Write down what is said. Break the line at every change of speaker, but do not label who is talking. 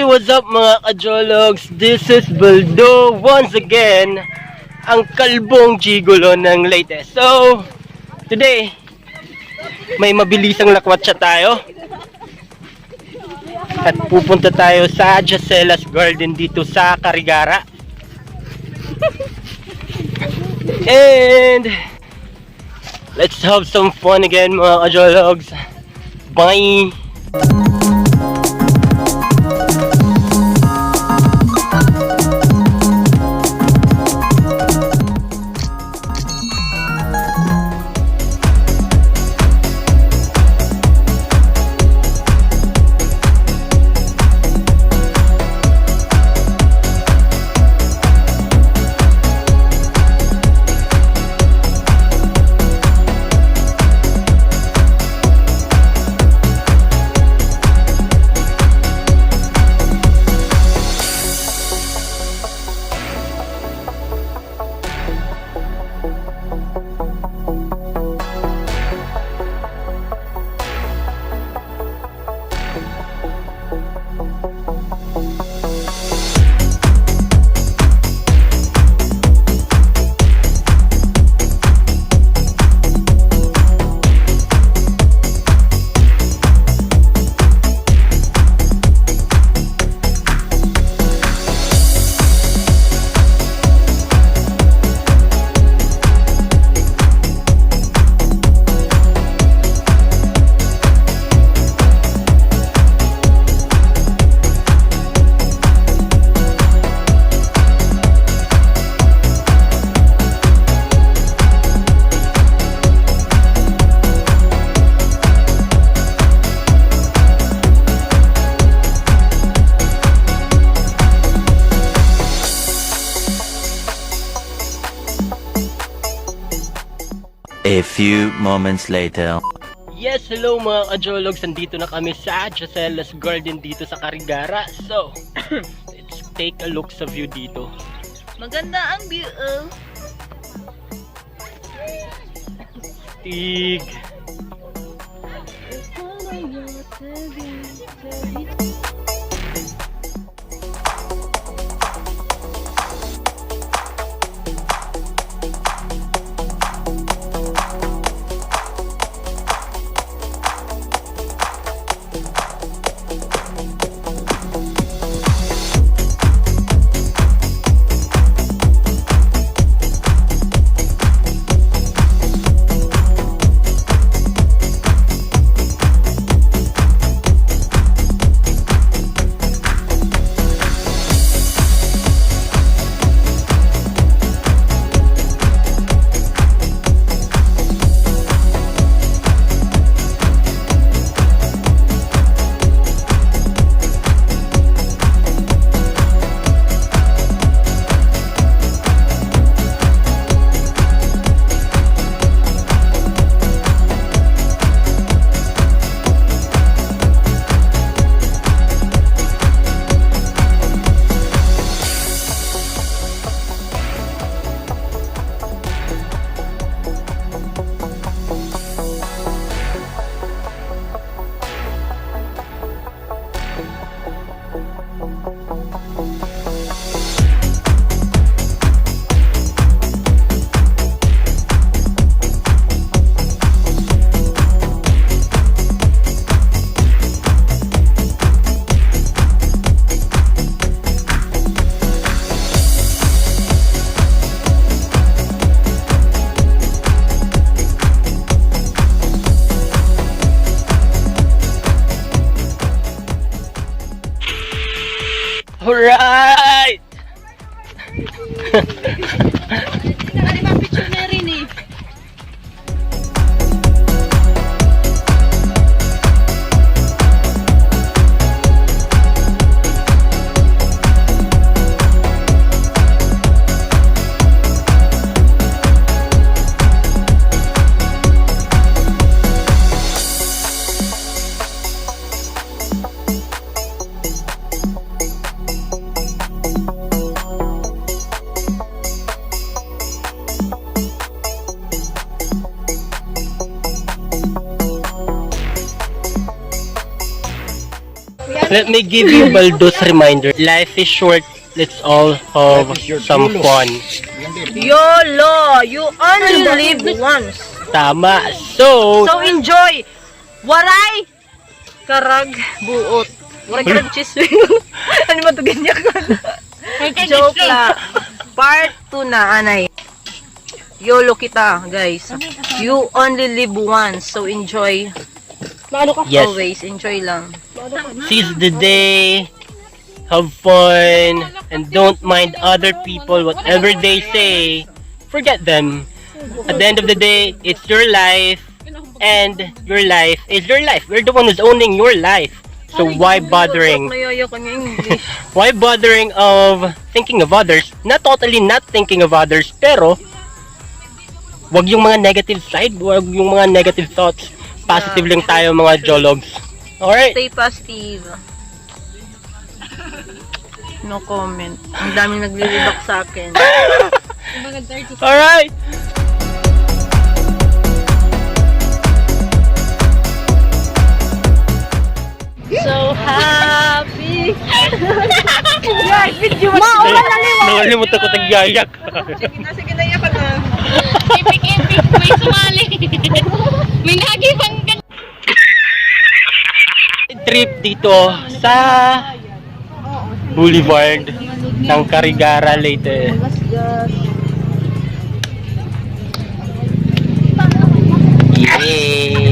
what's up mga KaJologs? This is Baldo once again, ang kalbong gigolo ng Leyte. So, today, may mabilisang lakwatsa tayo. At pupunta tayo sa Jacela's garden dito sa Carigara. And, let's have some fun again mga KaJologs. Bye!
A few moments later.
Yes, hello mga KaJologs. Nandito na kami sa Jacela's garden dito sa Carigara. So, let's take a look sa view dito.
Maganda ang view.
Tig. Alright!
Ari ba picture na rin eh.
Let me give you Baldo's reminder. Life is short. Let's all have some fun.
YOLO! You only live once.
Tama. So
So enjoy! Waray! Karag buot. Waray karag chiswing. Ano ba ito ganyan ka? Joke lang. Part 2 na, anay. YOLO kita, guys. You only live once. So enjoy.
yes,
Always. Enjoy lang.
seize the day. Have fun. And don't mind other people. Whatever they say, forget them. At the end of the day, it's your life. And your life is your life. We're the one who's owning your life. So why bothering?
Mayaya ka niya English.
Why bothering of thinking of others? Not totally not thinking of others, pero wag yung mga negative side, wag yung mga negative thoughts. Positive lang tayo mga Jologs. Alright?
Stay positive. No comment. Ang daming nagli-react sa akin.
Alright!
So happy! Yeah, video mo.
Nakalimutan ko tagyayak.
Sige na, iyak ka na.
Ipik-ipik, may sumali. May nagibang ka.
Trip dito sa Boulevard ng Carigara, Leyte. Yay!